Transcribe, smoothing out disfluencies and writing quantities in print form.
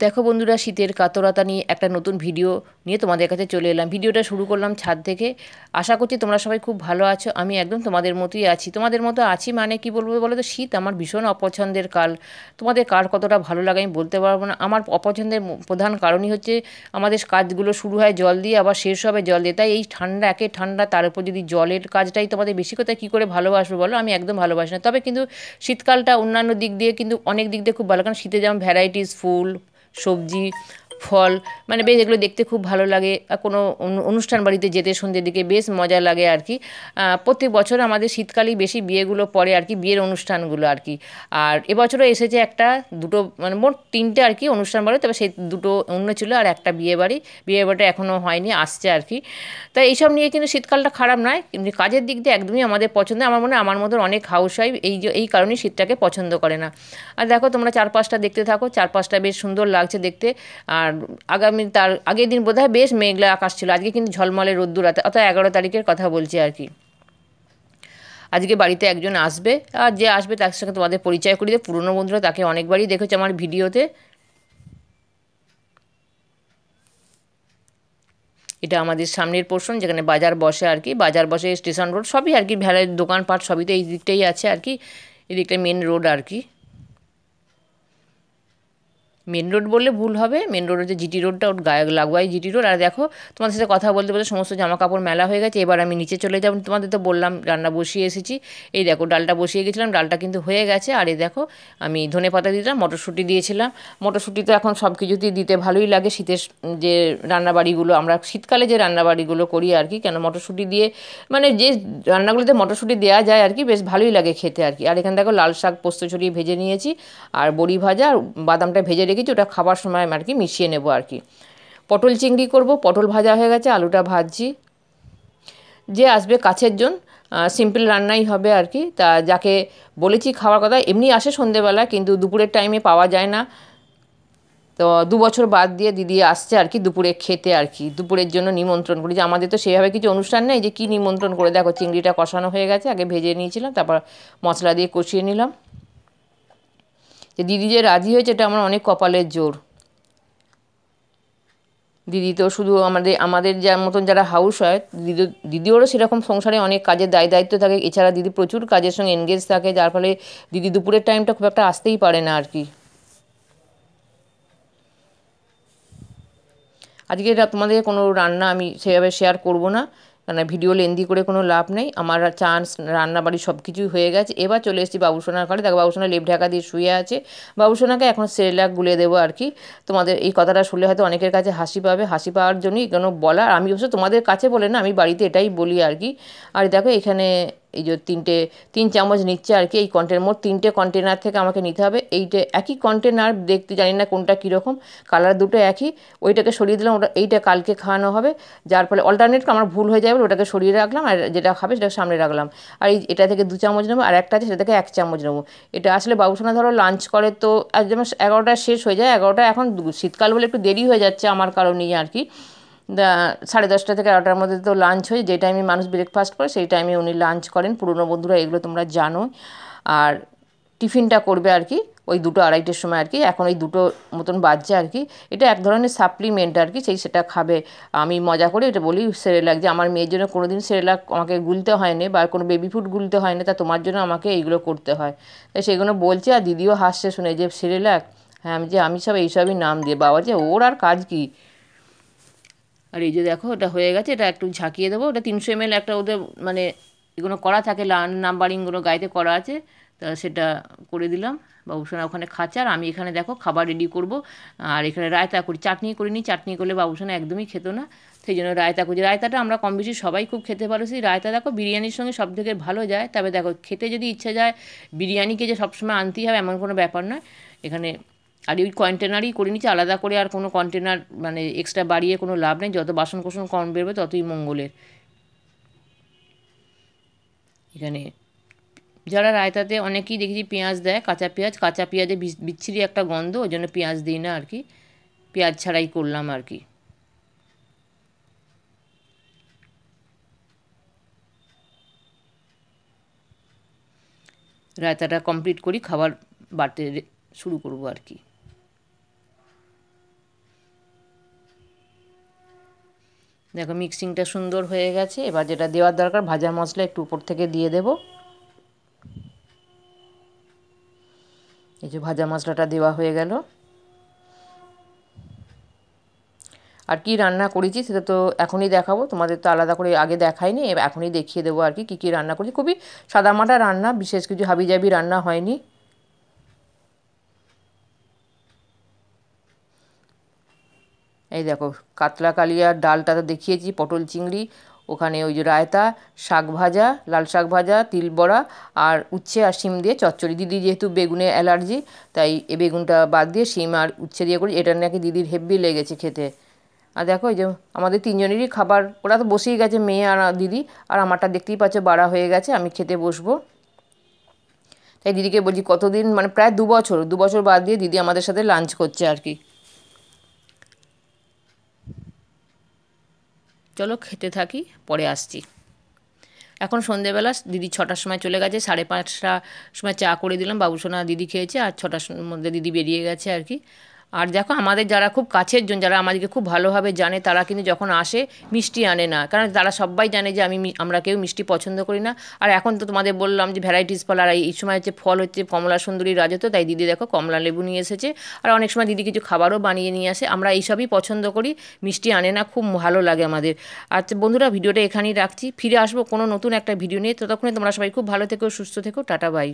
দেখো বন্ধুরা, শীতের কাতরতা নিয়ে একটা নতুন ভিডিও নিয়ে তোমাদের কাছে চলে এলাম। ভিডিওটা শুরু করলাম ছাদ থেকে। আশা করছি তোমরা সবাই খুব ভালো আছো। আমি একদম তোমাদের মতোই আছি। তোমাদের মতো আছি মানে কি বলবো বলো তো, শীত আমার ভীষণ অপছন্দের কাল। তোমাদের কার কতটা ভালো লাগে আমি বলতে পারবো না। আমার অপছন্দের প্রধান কারণই হচ্ছে আমাদের কাজগুলো শুরু হয় জল দিয়ে, আবার শেষ হবে জল দিয়ে। তাই এই ঠান্ডা, একে ঠান্ডা, তার উপর যদি জলের কাজটাই তোমাদের বেশি, কথা কী করে ভালোবাসবো বলো? আমি একদম ভালোবাসি না। তবে কিন্তু শীতকালটা অন্যান্য দিক দিয়ে কিন্তু অনেক দিক দিয়ে খুব ভালো, কারণ শীতে যেমন ভ্যারাইটিস ফুল, সবজি, ফল, মানে বেশ এগুলো দেখতে খুব ভালো লাগে। আর কোনো অনুষ্ঠান বাড়িতে যেতে সন্ধ্যের দিকে বেশ মজা লাগে আর কি। প্রত্যেক বছর আমাদের শীতকালেই বেশি বিয়েগুলো পড়ে আর কি, বিয়ের অনুষ্ঠানগুলো আর কি। আর এবছরও এসেছে একটা, দুটো, মানে মোট তিনটে আর কি অনুষ্ঠান বাড়ি, তবে সেই দুটো অন্য ছিল আর একটা বিয়ে বাড়ি। বিয়ে বাড়িটা এখনও হয়নি, আসছে আর কি। তাই এইসব নিয়ে কিন্তু শীতকালটা খারাপ নয়, কিন্তু কাজের দিক দিয়ে একদমই আমাদের পছন্দ। আমার মনে হয় আমার মতন অনেক হাউস ওয়াইফ এই কারণেই শীতটাকে পছন্দ করে না। আর দেখো তোমরা চারপাশটা দেখতে থাকো, চারপাশটা বেশ সুন্দর লাগছে দেখতে। আর তার আগের দিন বোধহয় বেশ মেঘলা আকাশ ছিল, আজকে কিন্তু ঝলমলে রোদ্দুর, অর্থাৎ 11 তারিখের কথা বলছি আর কি। আজকে বাড়িতে একজন আসবে, আর যে আসবে তার সঙ্গে তোমাদের পরিচয় করিয়ে দেবে। পুরনো বন্ধুরা তাকে অনেকবারই দেখেছে আমার ভিডিওতে। এটা আমাদের সামনের পোর্শন, যেখানে বাজার বসে আর কি। বাজার বসে, স্টেশন রোড সবই আর কি, ভ্যালের দোকানপাট সবই তো এই দিকটাই আছে আর কি। এদিকটা মেন রোড আর কি। মেন রোড বললে ভুল হবে, মেন রোড হচ্ছে জিটি রোডটা, ওর গায়ে লাগোয়াই জিটি রোড। আর দেখো তোমাদের সাথে কথা বলতে বলতে সমস্ত জামা কাপড় মেলা হয়ে গেছে। এবার আমি নিচে চলে যাব। তোমাদের তো বললাম রান্না বসিয়ে এসেছি। এই দেখো ডালটা বসিয়ে গেছিলাম, ডালটা কিন্তু হয়ে গেছে। আর এই দেখো আমি ধনেপাতা দিয়েছিলাম, মটরশুঁটি দিয়েছিলাম। মটরশুঁটি তো এখন সব কিছুতেই দিতে ভালোই লাগে, শীতের যে রান্নাবাড়িগুলো আমরা শীতকালে যে রান্নাবাড়িগুলো করি আর কি, কেন মটরশুঁটি দিয়ে, মানে যে রান্নাগুলোতে মটরশুঁটি দেওয়া যায় আর কি, বেশ ভালোই লাগে খেতে আর কি। আর এখানে দেখো লাল শাক পোস্ত ছড়িয়ে ভেজে নিয়েছি, আর বড়ি ভাজা আর বাদামটা ভেজে রেখেছি, ওটা খাবার সময় আর কি মিশিয়ে নেবো আর কি। পটল চিংড়ি করব, পটল ভাজা হয়ে গেছে, আলুটা ভাজছি। যে আসবে কাছের জন, সিম্পল রান্নাই হবে আর কি। তা যাকে বলেছি খাওয়ার কথা, এমনি আসে সন্ধেবেলা, কিন্তু দুপুরের টাইমে পাওয়া যায় না। তো 2 বছর বাদ দিয়ে দিদি আসছে আর কি দুপুরে খেতে আর কি, দুপুরের জন্য নিমন্ত্রণ করি। যে আমাদের তো সেভাবে কিছু অনুষ্ঠান নেই যে কি নিমন্ত্রণ করে। দেখো চিংড়িটা কষানো হয়ে গেছে, আগে ভেজে নিয়েছিলাম, তারপর মশলা দিয়ে কষিয়ে নিলাম। যে দিদি যে রাজি হয়েছে, এটা আমার অনেক কপালের জোর। দিদি তো শুধু আমাদের আমাদের যার মতন যারা হাউস ওয়াইফ, দিদিওরও সেরকম সংসারে অনেক কাজের দায়িত্ব থাকে। এছাড়া দিদি প্রচুর কাজের সঙ্গে এনগেজ থাকে, যার ফলে দিদি দুপুরের টাইমটা খুব একটা আসতেই পারে না আর কি। আজকে এটা তোমাদের কোনো রান্না আমি সেভাবে শেয়ার করব না, কারণ ভিডিও লেন্দি করে কোনো লাভ নেই। আমার চান্স রান্নাবাড়ি সব কিছুই হয়ে গেছে। এবার চলে এসেছি বাবুসোনার ঘরে। দেখো বাবুসোনা লেপ ঢাকা দিয়ে শুয়ে আছে। বাবুসোনাকে এখন সেরেলাক গুলে দেবো আর কি। তোমাদের এই কথাটা শুনলে হয়তো অনেকের কাছে হাসি পাবে, হাসি পাওয়ার জন্যই কেন বলা। আমি অবশ্য তোমাদের কাছে বলে না, আমি বাড়িতে এটাই বলি আর কি। আর দেখো এখানে এই যে 3 চামচ নিচ্ছে আর কি। এই মোট 3টে কন্টেনার থেকে আমাকে নিতে হবে। এইটা একই কন্টেনার, দেখতে জানি না কোনটা কীরকম, কালার দুটো একই। ওইটাকে সরিয়ে দিলাম, ওটা এইটা কালকে খাওয়ানো হবে, যার ফলে অল্টারনেট আমার ভুল হয়ে যাবে, ওটাকে সরিয়ে রাখলাম, আর যেটা খাবে সেটা সামনে রাখলাম। আর এটা থেকে 2 চামচ নেবো, আর একটা আছে সেটা থেকে 1 চামচ নেবো। এটা আসলে বাবুসোনা ধরো লাঞ্চ করে, তো আজ যেমন 11টা শেষ হয়ে যায়, 11টা এখন শীতকাল বলে একটু দেরি হয়ে যাচ্ছে আমার কারণেই আর কি। 10:30 থেকে 11টার মধ্যে তো লাঞ্চ হয়, যে টাইমে মানুষ ব্রেকফাস্ট করে সেই টাইমে উনি লাঞ্চ করেন। পুরনো বন্ধুরা এগুলো তোমরা জানো। আর টিফিনটা করবে আর কি ওই 2-2:30টার সময় আর কি। এখন ওই 2টো মতন বাজছে আর কি। এটা এক ধরনের সাপ্লিমেন্ট আর কি, সেটা খাবে। আমি মজা করে এটা বলি সেরেলাক, যে আমার মেয়ের জন্য কোনো দিন সেরেলাক আমাকে গুলতে হয়নি, বা কোনো বেবি ফুড গুলতে হয় না, তা তোমার জন্য আমাকে এইগুলো করতে হয়। তাই সেগুলো বলছে, আর দিদিও হাসছে শুনে যে সেরেলাক। হ্যাঁ, আমি সব এইসবই নাম দিয়ে, বাবা যে ওর আর কাজ কি। আর এই যে দেখো এটা হয়ে গেছে, এটা একটু ঝাঁকিয়ে দেবো। ওটা 300 ml একটা ওদের, মানে এগুলো করা থাকে, নাম্বারিংগুলো গাইতে করা আছে, তা সেটা করে দিলাম। বাবুসোনা ওখানে খাচ্ছে, আর আমি এখানে দেখো খাবার রেডি করব। আর এখানে রায়তা করি, চাটনি করিনি, চাটনি করলে বাবুসোনা একদমই খেত না, সেই জন্য রায়তা করছি। রায়তাটা আমরা কম বেশি সবাই খুব খেতে পারছি। রায়তা দেখো বিরিয়ানির সঙ্গে সব থেকে ভালো যায়। তবে দেখো খেতে যদি ইচ্ছা যায়, বিরিয়ানিকে যে সবসময় আনতেই হবে এমন কোনো ব্যাপার নয় এখানে। আর ওই কন্টেনারই করে নিচ্ছি আলাদা করে, আর কোনো কন্টেনার মানে এক্সট্রা বাড়িয়ে কোনো লাভ নেই। যত বাসন কোসন কম বেরোবে ততই মঙ্গলের। এখানে যারা রায়তাতে অনেকেই দেখেছি পেঁয়াজ দেয়, কাঁচা পেঁয়াজ, কাঁচা পেঁয়াজে বিচ্ছিরি একটা গন্ধ, ওই জন্য পেঁয়াজ দিই না আর কি, পেঁয়াজ ছাড়াই করলাম আর কি। রায়তাটা কমপ্লিট করি, খাবার বাড়তে শুরু করবো আর কি। দেখো মিক্সিংটা সুন্দর হয়ে গেছে। এবার যেটা দেওয়ার দরকার ভাজা মশলা একটু উপর থেকে দিয়ে দেব। এই যে ভাজা মশলাটা দেওয়া হয়ে গেল। আর কি রান্না করেছি সেটা তো এখনই দেখাবো, তোমাদের তো আলাদা করে আগে দেখাইনি, এখনই দেখিয়ে দেবো আর কি কী কী রান্না করেছি। খুবই সাদামাটা রান্না, বিশেষ কিছু হাবিজাবি রান্না হয়নি। এই দেখো কাতলা কালিয়ার ডালটা তো দেখিয়েছি, পটল চিংড়ি, ওখানে ওই যে রায়তা, শাক ভাজা, লাল শাক ভাজা, তিল বড়া, আর উচ্ছে আর শিম দিয়ে চচ্চড়ি। দিদি যেহেতু বেগুনে অ্যালার্জি, তাই এ বেগুনটা বাদ দিয়ে শিম আর উচ্ছে দিয়ে করি। এটা নাকি দিদির হেব্বি লেগেছে খেতে। আর দেখো এই যে আমাদের তিনজনেরই খাবার, ওরা তো বসেই গেছে, মেয়ে আর দিদি, আর আমারটা দেখতেই পাচ্ছ বাড়া হয়ে গেছে, আমি খেতে বসবো। তাই দিদিকে বলছি কতদিন, মানে প্রায় 2 বছর বাদ দিয়ে দিদি আমাদের সাথে লাঞ্চ করছে আর কি। চলো খেতে থাকি, পরে আসছি। এখন সন্ধেবেলা, দিদি 6টার সময় চলে গেছে, 5:30টার সময় চা করে দিলাম, বাবুসোনা দিদি খেয়েছে, আর 6টার মধ্যে দিদি বেরিয়ে গেছে আর কি। আর দেখো আমাদের যারা খুব কাছের জন, যারা আমাদেরকে খুব ভালোভাবে জানে, তারা কিন্তু যখন আসে মিষ্টি আনে না, কারণ তারা সবাই জানে যে আমরা কেউ মিষ্টি পছন্দ করি না। আর এখন তো তোমাদের বললাম যে ভ্যারাইটিস ফল, আর এই সময় হচ্ছে ফল হচ্ছে কমলা সুন্দরী রাজত্ব, তাই দিদি দেখো কমলা লেবু নিয়ে এসেছে। আর অনেক সময় দিদি কিছু খাবারও বানিয়ে নিয়ে আসে, আমরা এইসবই পছন্দ করি, মিষ্টি আনে না, খুব ভালো লাগে আমাদের। আর বন্ধুরা ভিডিওটা এখানেই রাখছি, ফিরে আসবো কোনো নতুন একটা ভিডিও নিয়ে। ততক্ষণে তোমরা সবাই খুব ভালো থেকো, সুস্থ থেকো, টাটা বাই।